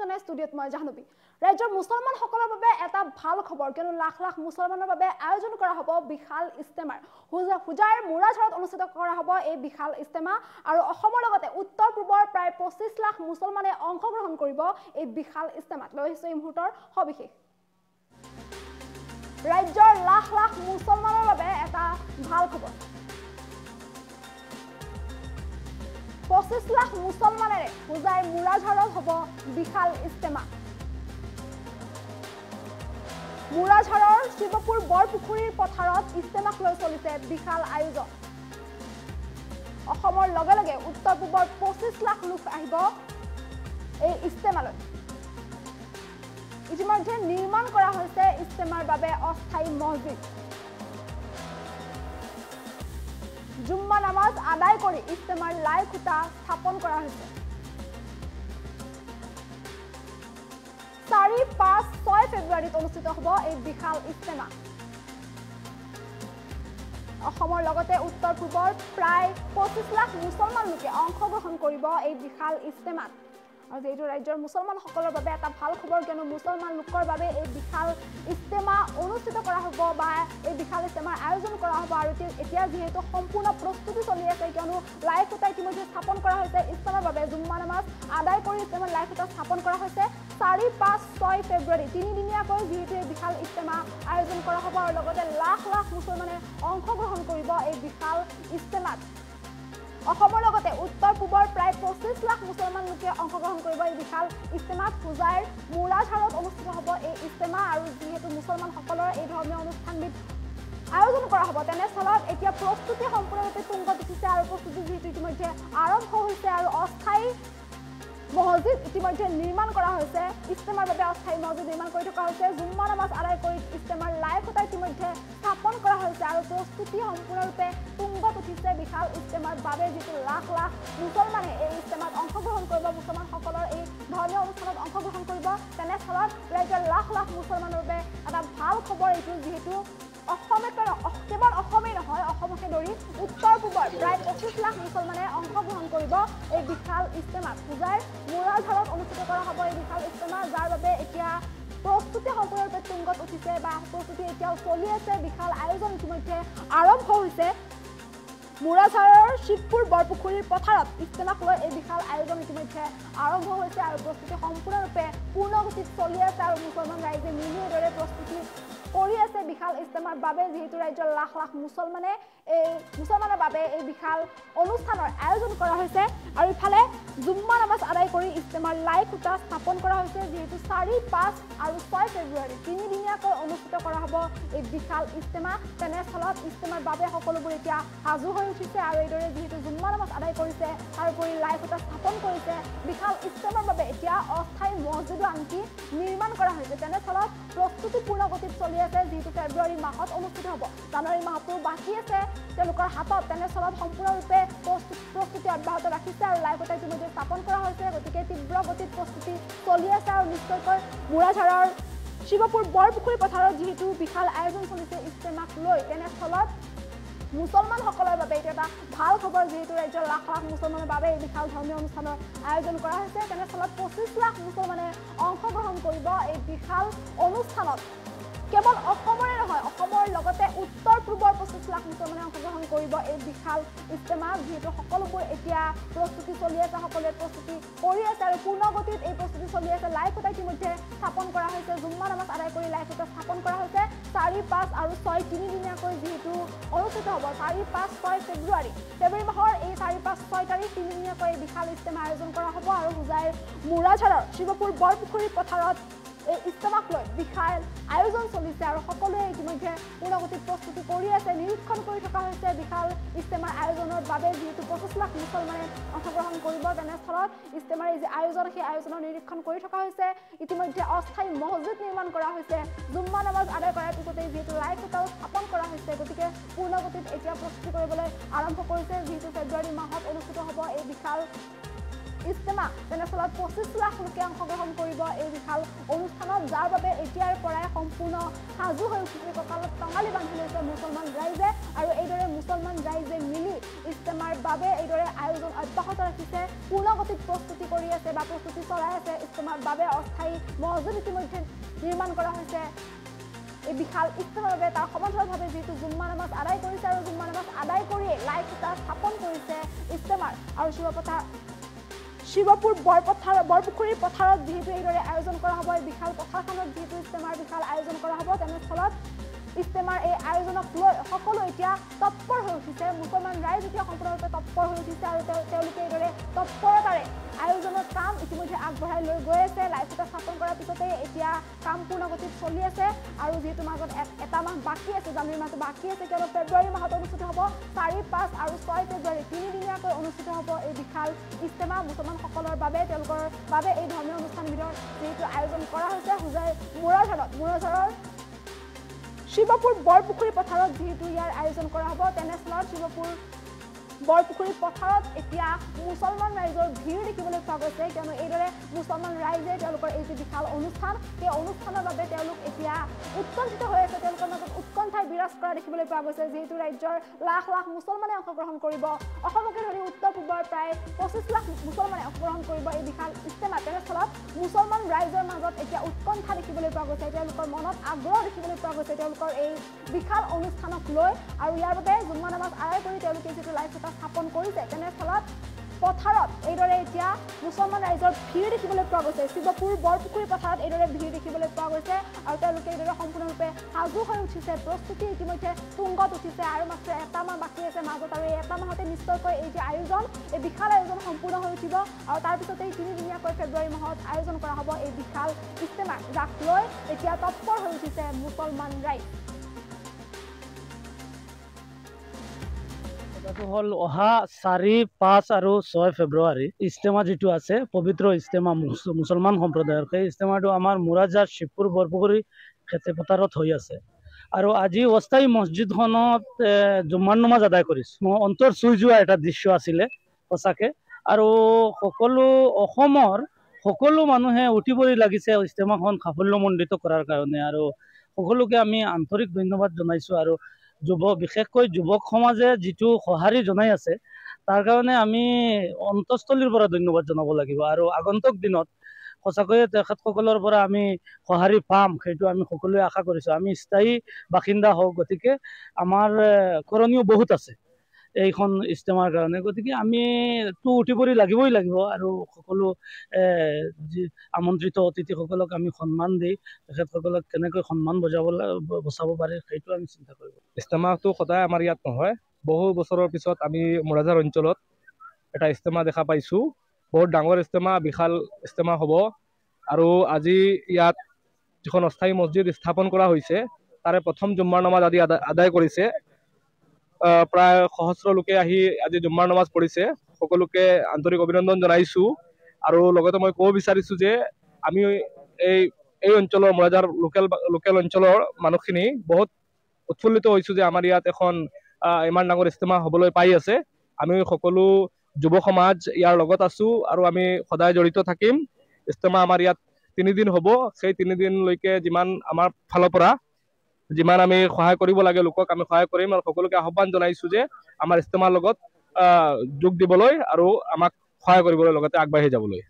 জনাই ষ্টুডিঅ'ত মই জাহ্নবী ৰাজ্যৰ মুছলমানসকলৰ বাবে এটা ভাল খবৰ কিয়নো লাখ লাখ মুছলমানৰ বাবে আয়োজন কৰা হ'ব বিশাল ইস্তেমাৰ হুজাৰ মুৰাঝাৰত অনুষ্ঠিত কৰা হ'ব এই বিশাল ইস্তেমা আৰু অসমৰ লগতে উত্তৰ পূবৰ প্ৰায় 25 লাখ মুছলমানে অংশগ্ৰহণ কৰিব এই বিশাল ইস্তেমাত লৈ আহিছোঁ এই মুহূৰ্তৰ সবিশেষ ৰাজ্যৰ লাখ লাখ মুছলমানৰ বাবে এটা ভাল খবৰ 25 লাখ মুছলমানেৰে হুজাৰ মুৰাঝাৰত হ'ব বিশাল ইস্তেমা মুৰাঝাৰৰ শিৱপুৰ বৰপুখুৰীৰ পথাৰত ইস্তেমাক লৈ চলিছে বিশাল আয়োজন অসমৰ লগে লগে উত্তৰ পূবৰ 25 লাখ লোক আহিব এই ইস্তেমালৈ ইতিমধ্যে নিৰ্মাণ কৰা হৈছে ইস্তেমাৰ বাবে অস্থায়ী মছজিদ জুম্মা নামাজ আদায় কৰি ইস্তেমাৰ লাই খুঁটা স্থাপন কৰা হৈছে 4, 5, 6 ফেব্ৰুৱাৰীত অনুষ্ঠিত হ'ব এই বিশাল ইস্তেমা অসমৰ লগতে উত্তৰ পূবৰ প্ৰায় 25 লাখ মুছলমান লোকে অংশগ্ৰহণ কৰিব এই বিশাল ইস্তেমাত আৰু যেহেতু ৰাজ্যৰ মুছলমানসকলৰ বাবে এটা ভাল খবৰ কিয়নো মুছলমান লোকৰ বাবে এই বিশাল ইস্তেমা অনুষ্ঠিত কৰা হ'ব বা এই বিশাল ইস্তেমাৰ আয়োজন কৰা হ'ব আৰু এতিয়া যিহেতু সম্পূৰ্ণ প্ৰস্তুতি চলি আছে কিয়নো লাই খুঁটা ইতিমধ্যে স্থাপন কৰা হৈছে ইস্তেমাৰ বাবে জুম্মা নামাজ আদায় কৰি ইস্তেমাৰ লাই খুঁটা স্থাপন কৰা হৈছে 4, 5, 6 ফেব্ৰুৱাৰী তিনিদিনীয়াকৈ যিহেতু এই বিশাল ইস্তেমা আয়োজন কৰা হ'ব আৰু লগতে লাখ লাখ মুছলমানে অংশগ্ৰহণ কৰিব এই বিশাল ইস্তেমাত অসমৰ লগতে উত্তৰ পূবৰ প্ৰায় 25 লাখ মুছলমান লোকে অংশগ্ৰহণ কৰিব এই বিশাল ইস্তেমাত হুজাৰ মুৰাঝাৰত অনুষ্ঠিত হ'ব এই ইস্তেমা আৰু যিহেতু মুছলমানসকলৰ এই ধৰ্মীয় অনুষ্ঠানবিধ আয়োজন কৰা হ'ব তেনেস্থলত এতিয়া প্ৰস্তুতি সম্পূৰ্ণৰূপে তুংগত উঠিছে আৰু প্ৰস্তুতি যিহেতু ইতিমধ্যে আৰম্ভ হৈছে আৰু অস্থায়ী মছজিদ ইতিমধ্যে নিৰ্মাণ কৰা হৈছে ইস্তেমাৰ বাবে অস্থায়ী মছজিদ নিৰ্মাণ কৰি থকা হৈছে জুম্মা নামাজ আদায় কৰি ইস্তেমাৰ লাই খুঁটা ইতিমধ্যে স্থাপন কৰা হৈছে আৰু প্ৰস্তুতি সম্পূৰ্ণৰূপে তুংগত উঠিছে বিশাল ইস্তেমাৰ বাবে যিটো লাখ লাখ মুছলমানে এই ইস্তেমাত অংশগ্ৰহণ কৰিব মুছলমানসকলৰ এই ধৰ্মীয় অনুষ্ঠানত অংশগ্ৰহণ কৰিব তেনেস্থলত ৰাজ্যৰ লাখ লাখ মুছলমানৰ বাবে এটা ভাল খবৰ এইটো যিহেতু কেৱল অসমেই নহয় অসমকে ধৰি উত্তৰ পূবৰ প্ৰায় 25 লাখ মুছলমানে অংশগ্ৰহণ কৰিব এই বিশাল ইস্তেমাত হুজাৰ মুৰাঝাৰত অনুষ্ঠিত কৰা হ'ব এই বিশাল ইস্তেমা যাৰ বাবে এতিয়া প্ৰস্তুতি সম্পূৰ্ণৰূপে তুংগত উঠিছে বা প্ৰস্তুতি এতিয়াও চলি আছে বিশাল আয়োজন ইতিমধ্যে আৰম্ভ হৈছে মুৰাঝাৰৰ শিৱপুৰ বৰপুখুৰীৰ পথাৰত ইস্তেমাক লৈ এই বিশাল আয়োজন ইতিমধ্যে আৰম্ভ হৈছে আৰু প্ৰস্তুতি সম্পূৰ্ণৰূপে পূৰ্ণগতিত চলি আছে আৰু মুছলমান ৰাইজে মিলি এইদৰে প্ৰস্তুতি কৰি আছে বিশাল ইস্তেমাৰ বাবে যেহেতু ৰাজ্যৰ লাখ লাখ মুছলমানৰ বাবে এই বিশাল অনুষ্ঠানৰ আয়োজন কৰা হৈছে আৰু ইফালে জুম্মা নামাজ আদায় কৰি ইস্তেমাৰ লাই খুঁটা স্থাপন কৰা হৈছে যেহেতু 4, 5 আৰু 6 ফেব্ৰুৱাৰী তিনিদিনীয়াকৈ অনুষ্ঠিত কৰা হ'ব এই বিশাল ইস্তেমা তেনেস্থলত ইস্তেমাৰ বাবে সকলোবোৰ এতিয়া সাজু হৈ উঠিছে আৰু এইদৰে যিহেতু জুম্মা নামাজ আদায় কৰিছে তাৰোপৰি লাই খুঁটা স্থাপন কৰিছে বিশাল ইস্তেমাৰ বাবে এতিয়া অস্থায়ী মছজিদো আনকি নিৰ্মাণ কৰা হৈছে তেনেস্থলত প্ৰস্তুতি পূৰ্ণগতিত চলি আছে যেহেতু ফেব্ৰুৱাৰী মাহত অনুষ্ঠিত হ'ব জানুৱাৰী মাহতো বাকী আছে তেওঁলোকৰ হাতত তেনেস্থলত সম্পূৰ্ণৰূপে প্ৰস্তুতি অব্যাহত ৰাখিছে আৰু লাই খুঁটা ইতিমধ্যে স্থাপন কৰা হৈছে গতিকে তীব্ৰ গতিত প্ৰস্তুতি চলি আছে আৰু নিশ্চয়কৈ মুৰাঝাৰৰ শিৱপুৰ বৰপুখুৰী পথাৰত যিহেতু বিশাল আয়োজন চলিছে ইস্তেমাক লৈ তেনেস্থলত মুছলমানসকলৰ বাবে এইটো এটা ভাল খবৰ যেহেতু ৰাজ্যৰ লাখ লাখ মুছলমানৰ বাবে এই বিশাল ধৰ্মীয় অনুষ্ঠানৰ আয়োজন কৰা হৈছে তেনেস্থলত 25 লাখ মুছলমানে অংশগ্ৰহণ কৰিব এই বিশাল অনুষ্ঠানত কেৱল অসমৰে নহয় অসমৰ লগতে উত্তৰ পূবৰ 25 লাখ মুছলমানে অংশগ্ৰহণ কৰিব এই বিশাল ইস্তেমাত যিহেতু সকলোবোৰ এতিয়া প্ৰস্তুতি চলি আছে সকলোৱে প্ৰস্তুতি কৰি আছে আৰু পূৰ্ণগতিত এই প্ৰস্তুতি চলি আছে লাই খুঁটা ইতিমধ্যে স্থাপন কৰা হৈছে জুম্মা নামাজ আদায় কৰি লাই খুঁটা স্থাপন কৰা হৈছে 4, 5 আৰু 6 তিনিদিনীয়াকৈ যিহেতু অনুষ্ঠিত হ'ব 4, 5, 6 ফেব্ৰুৱাৰী মাহৰ এই 4, 5, 6 তাৰিখ তিনিদিনীয়াকৈ এই বিশাল ইস্তেমা আয়োজন কৰা হ'ব আৰু হুজাৰ মুৰাঝাৰৰ শিৱপুৰ বৰপুখুৰীৰ পথাৰত এই ইস্তেমাক লৈ বিশাল আয়োজন চলিছে আৰু সকলোৱে ইতিমধ্যে পূৰ্ণগতিত প্ৰস্তুতি কৰি আছে নিৰীক্ষণ কৰি থকা হৈছে বিশাল ইস্তেমাৰ আয়োজনৰ বাবে যিহেতু 25 লাখ মুছলমানে অংশগ্ৰহণ কৰিব তেনেস্থলত ইস্তেমাৰ এই যে আয়োজন সেই আয়োজনৰ নিৰীক্ষণ কৰি থকা হৈছে ইতিমধ্যে অস্থায়ী মছজিদ নিৰ্মাণ কৰা হৈছে জুম্মা নামাজ আদায় কৰাৰ পিছতে যিহেতু লাই খুঁটাও স্থাপন কৰা হৈছে গতিকে পূৰ্ণগতিত এতিয়া প্ৰস্তুতি কৰিবলৈ আৰম্ভ কৰিছে যিহেতু ফেব্ৰুৱাৰী মাহত অনুষ্ঠিত হ'ব এই বিশাল ইস্তেমা তেনেস্থলত 25 লাখ লোকে অংশগ্ৰহণ কৰিব এই বিশাল অনুষ্ঠানত যাৰ বাবে এতিয়াৰ পৰাই সম্পূৰ্ণ সাজু হৈ উঠিছে কঁকালত টঙালি বান্ধি লৈছে মুছলমান ৰাইজে আৰু এইদৰে মুছলমান ৰাইজে মিলি ইজতেমাৰ বাবে এইদৰে আয়োজন অব্যাহত ৰাখিছে পূৰ্ণগতিত প্ৰস্তুতি কৰি আছে বা প্ৰস্তুতি চলাই আছে ইজতেমাৰ বাবে অস্থায়ী মছজিদ ইতিমধ্যে নিৰ্মাণ কৰা হৈছে এই বিশাল ইজতেমাৰ বাবে তাৰ সমান্তৰালভাৱে যিহেতু জুম্মা নামাজ আদায় কৰিছে আৰু জুম্মা নামাজ আদায় কৰিয়ে লাইট এটা স্থাপন কৰিছে ইজতেমাৰ আৰু শিৱপুৰ বৰপুখুৰীৰ পথাৰত যিহেতু এইদৰে আয়োজন কৰা হ'ব এই বিশাল পথাৰখনত যিহেতু ইজতেমাৰ বিশাল আয়োজন কৰা হ'ব তেনেস্থলত ইজতেমাৰ এই আয়োজনক লৈ সকলো এতিয়া তৎপৰ হৈ উঠিছে মুছলমান ৰাইজ এতিয়া সম্পূৰ্ণৰূপে তৎপৰ হৈ উঠিছে আৰু তেওঁলোকে এইদৰে তৎপৰতাৰে আয়োজনৰ কাম ইতিমধ্যে আগবঢ়াই লৈ গৈ আছে লাইট এটা স্থাপন কৰাৰ পিছতে এতিয়া কাম পূৰ্ণগতিত চলি আছে আৰু যিহেতু মাজত এটা মাহ বাকী আছে জানুৱাৰী মাহটো বাকী আছে কিয়নো ফেব্ৰুৱাৰী মাহত অনুষ্ঠিত হ'ব 4, 5 আৰু 6 ফেব্ৰুৱাৰী 3 দিনীয়াকৈ অনুষ্ঠিত হ'ব এই বিশাল ইজতেমা মুছলমানসকলৰ বাবে তেওঁলোকৰ বাবে এই ধৰ্মীয় অনুষ্ঠানবিধৰ যিহেতু আয়োজন কৰা হৈছে হোজাই মূৰাঝাৰৰ শিৱপুৰ বৰপুখুৰী পথাৰত যিহেতু ইয়াৰ আয়োজন কৰা হ'ব তেনেস্থলত শিৱপুৰ বৰপুখুৰী পথাৰত এতিয়া মুছলমান ৰাইজৰ ভিৰ দেখিবলৈ পোৱা গৈছে কিয়নো এইদৰে মুছলমান ৰাইজে তেওঁলোকৰ এই যি বিশাল অনুষ্ঠান সেই অনুষ্ঠানৰ বাবে তেওঁলোক এতিয়া উৎকণ্ঠিত হৈ আছে তেওঁলোকৰ মাজত উৎকণ্ঠাই বিৰাজ কৰা দেখিবলৈ পোৱা গৈছে যিহেতু ৰাজ্যৰ লাখ লাখ মুছলমানে অংশগ্ৰহণ কৰিব অসমকে ধৰি উত্তৰ পূবৰ প্ৰায় 25 লাখ মুছলমানে অংশগ্ৰহণ কৰিব এই বিশাল ইজতেমা তেনেস্থলত মুছলমান ৰাইজৰ মাজত এতিয়া উৎকণ্ঠা দেখিবলৈ পোৱা গৈছে তেওঁলোকৰ মনত আগ্ৰহ দেখিবলৈ পোৱা গৈছে তেওঁলোকৰ এই বিশাল অনুষ্ঠানক লৈ আৰু ইয়াৰ বাবে জুম্মা নামাজ আদায় কৰি তেওঁলোকে যিটো লাইভ স্থাপন কৰিছে তেনেস্থলত পথাৰত এইদৰে এতিয়া মুছলমান ৰাইজৰ ভিৰ দেখিবলৈ পোৱা গৈছে শিৱপুৰ বৰপুখুৰী পথাৰত এইদৰে ভিৰ দেখিবলৈ পোৱা গৈছে আৰু তেওঁলোকে এইদৰে সম্পূৰ্ণৰূপে সাজু হৈ উঠিছে প্ৰস্তুতি ইতিমধ্যে তুংগত উঠিছে আৰু মাত্ৰ এটা মাহ বাকী আছে মাজত আৰু এই এটা মাহতে নিশ্চয়কৈ এই যে আয়োজন এই বিশাল আয়োজন সম্পূৰ্ণ হৈ উঠিব আৰু তাৰপিছতে 3 দিনীয়াকৈ ফেব্ৰুৱাৰী মাহত আয়োজন কৰা হ'ব এই বিশাল ইজতেমা যাক লৈ এতিয়া তৎপৰ হৈ উঠিছে মুছলমান ৰাইজ হল অহা 4, 5 আৰু 6 ফেব্ৰুৱাৰী ইজতেমা যিটো আছে পবিত্ৰ ইজতেমা মুছলমান সম্প্ৰদায়ৰ সেই ইজতেমাটো আমাৰ মুৰাঝাৰ শিৱপুৰ বৰপুখুৰী খেতি পথাৰত হৈ আছে আৰু আজি অস্থায়ী মছজিদখনত জুম্মাৰ নমাজ আদায় কৰিছোঁ মই অন্তৰ চুই যোৱা এটা দৃশ্য আছিলে সঁচাকে আৰু সকলো অসমৰ সকলো মানুহে উঠি পৰি লাগিছে ইজতেমাখন সাফল্যমণ্ডিত কৰাৰ কাৰণে আৰু সকলোকে আমি আন্তৰিক ধন্যবাদ জনাইছোঁ আৰু বিশেষকৈ যুৱক সমাজে যিটো সঁহাৰি জনাই আছে তাৰ কাৰণে আমি অন্তঃস্থলীৰ পৰা ধন্যবাদ জনাব লাগিব আৰু আগন্তুক দিনত সঁচাকৈয়ে তেখেতসকলৰ পৰা আমি সঁহাৰি পাম সেইটো আমি সকলোৱে আশা কৰিছোঁ আমি স্থায়ী বাসিন্দা হওঁ গতিকে আমাৰ কৰণীয় বহুত আছে এইখন ইজতেমাৰ কাৰণে গতিকে আমিতো উঠি পৰি লাগিবই লাগিব আৰু সকলো আমন্ত্ৰিত অতিথিসকলক আমি সন্মান দি তেখেতসকলক কেনেকৈ সন্মান বচাব পাৰে সেইটো আমি চিন্তা কৰিব ইজতেমাটো সদায় আমাৰ ইয়াত নহয় বহু বছৰৰ পিছত আমি মুৰাঝাৰ অঞ্চলত এটা ইজতেমা দেখা পাইছোঁ বহুত ডাঙৰ ইজতেমা বিশাল ইজতেমা হ'ব আৰু আজি ইয়াত যিখন অস্থায়ী মছজিদ স্থাপন কৰা হৈছে তাৰে প্ৰথম জুম্মাৰ নামাজ আদায় কৰিছে প্ৰায় সহস্ৰ লোকে আহি আজি জুম্মাৰ নামাজ পঢ়িছে সকলোকে আন্তৰিক অভিনন্দন জনাইছোঁ আৰু লগতে মই ক'ব বিচাৰিছোঁ যে আমি এই অঞ্চলৰ মুৰাঝাৰ লোকেল অঞ্চলৰ মানুহখিনি বহুত উৎফুল্লিত হৈছোঁ যে আমাৰ ইয়াত এখন ইমান ডাঙৰ ইজতেমা হ'বলৈ পাই আছে আমি সকলো যুৱ সমাজ ইয়াৰ লগত আছোঁ আৰু আমি সদায় জড়িত থাকিম ইজতেমা আমাৰ ইয়াত 3 দিন হ'ব সেই 3 দিনলৈকে যিমান আমাৰ ফালৰ পৰা যিমান আমি সহায় কৰিব লাগে লোকক আমি সহায় কৰিম আৰু সকলোকে আহ্বান জনাইছোঁ যে আমাৰ ইজতেমাৰ লগত যোগ দিবলৈ আৰু আমাক সহায় কৰিবলৈ লগতে আগবাঢ়ি যাবলৈ